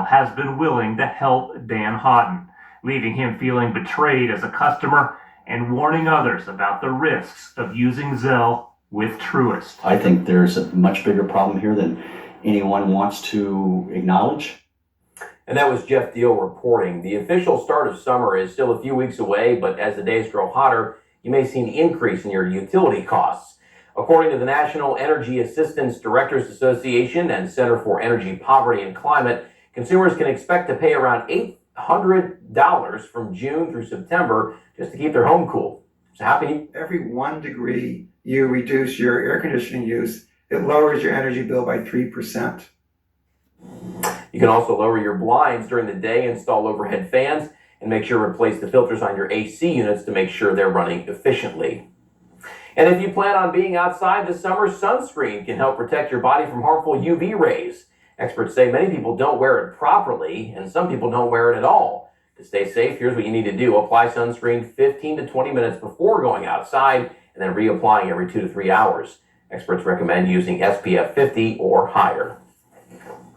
has been willing to help Dan Houghton, leaving him feeling betrayed as a customer and warning others about the risks of using Zelle with Truist. I think there's a much bigger problem here than anyone wants to acknowledge. And that was Jeff Deal reporting. The official start of summer is still a few weeks away, but as the days grow hotter, you may see an increase in your utility costs. According to the National Energy Assistance Directors Association and Center for Energy Poverty and Climate, consumers can expect to pay around $800 from June through September just to keep their home cool. So how can you? Every 1 degree you reduce your air conditioning use, it lowers your energy bill by 3%. You can also lower your blinds during the day, install overhead fans, and make sure to replace the filters on your AC units to make sure they're running efficiently. And if you plan on being outside this summer, sunscreen can help protect your body from harmful UV rays. Experts say many people don't wear it properly, and some people don't wear it at all. To stay safe, here's what you need to do. Apply sunscreen 15 to 20 minutes before going outside, and then reapplying every 2 to 3 hours. Experts recommend using SPF 50 or higher.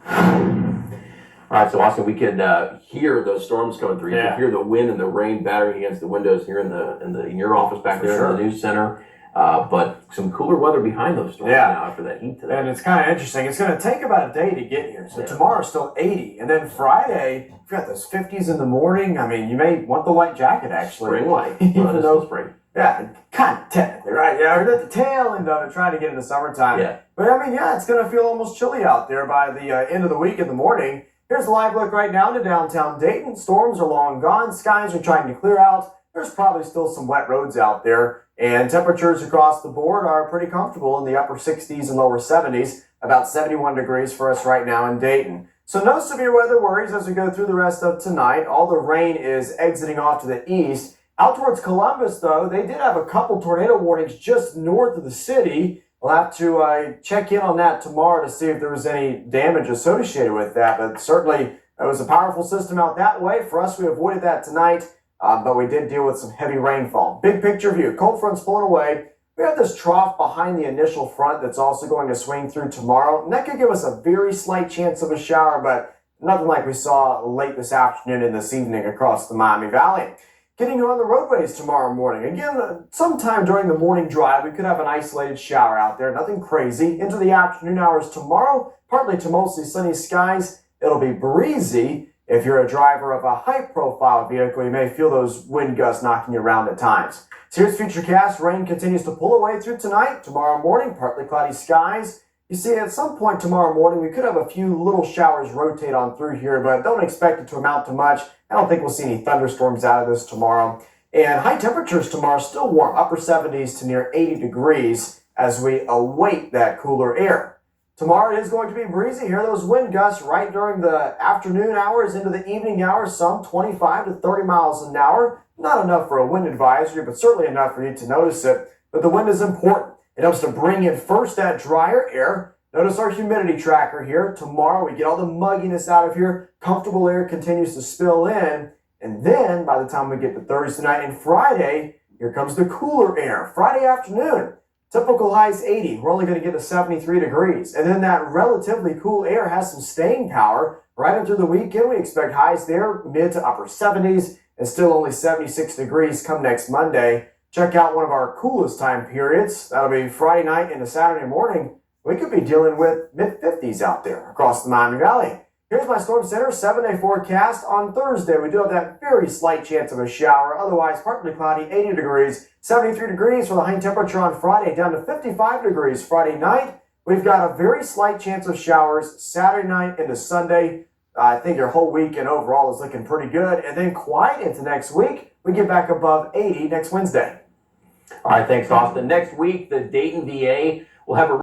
All right, so Austin, we could hear those storms coming through. You could hear the wind and the rain battering against the windows here in your office back there in the news center. But some cooler weather behind those storms now after that heat today. And it's kind of interesting. It's going to take about a day to get here. So tomorrow's still 80. And then Friday, you've got those 50s in the morning. I mean, you may want the light jacket, actually. Spring light. Even though spring. Yeah, kind of technically, right? Yeah, we're at the tail end of it, trying to get into summertime. Yeah. But I mean, it's going to feel almost chilly out there by the end of the week in the morning. Here's a live look right now to downtown Dayton. Storms are long gone. Skies are trying to clear out. There's probably still some wet roads out there. And temperatures across the board are pretty comfortable in the upper 60s and lower 70s. About 71 degrees for us right now in Dayton. So no severe weather worries as we go through the rest of tonight. All the rain is exiting off to the east. Out towards Columbus, though, they did have a couple tornado warnings just north of the city. We'll have to check in on that tomorrow to see if there was any damage associated with that. But certainly, it was a powerful system out that way. For us, we avoided that tonight, but we did deal with some heavy rainfall. Big picture view. Cold front's pulling away. We have this trough behind the initial front that's also going to swing through tomorrow. And that could give us a very slight chance of a shower, but nothing like we saw late this afternoon and this evening across the Miami Valley. Getting you on the roadways tomorrow morning. Again, sometime during the morning drive, we could have an isolated shower out there. Nothing crazy. Into the afternoon hours tomorrow, partly to mostly sunny skies. It'll be breezy. If you're a driver of a high-profile vehicle, you may feel those wind gusts knocking you around at times. So here's Futurecast. Rain continues to pull away through tonight. Tomorrow morning, partly cloudy skies. You see, at some point tomorrow morning, we could have a few little showers rotate on through here, but don't expect it to amount to much. I don't think we'll see any thunderstorms out of this tomorrow. And high temperatures tomorrow still warm, upper 70s to near 80 degrees as we await that cooler air. Tomorrow it is going to be breezy. Hear those wind gusts right during the afternoon hours into the evening hours, some 25 to 30 miles an hour. Not enough for a wind advisory, but certainly enough for you to notice it. But the wind is important. It helps to bring in first that drier air. Notice our humidity tracker here. Tomorrow we get all the mugginess out of here. Comfortable air continues to spill in. And then by the time we get to Thursday night and Friday, here comes the cooler air. Friday afternoon, typical highs 80. We're only going to get to 73 degrees. And then that relatively cool air has some staying power. Right into the weekend, we expect highs there, mid to upper 70s, and still only 76 degrees come next Monday. Check out one of our coolest time periods. That'll be Friday night into Saturday morning. We could be dealing with mid-50s out there across the Miami Valley. Here's my Storm Center 7-day forecast. On Thursday, we do have that very slight chance of a shower. Otherwise, partly cloudy, 80 degrees. 73 degrees for the high temperature on Friday, down to 55 degrees Friday night. We've got a very slight chance of showers Saturday night into Sunday. I think your whole weekend overall is looking pretty good. And then quiet into next week. We get back above 80 next Wednesday. All right, thanks, Austin. Next week, the Dayton VA will have a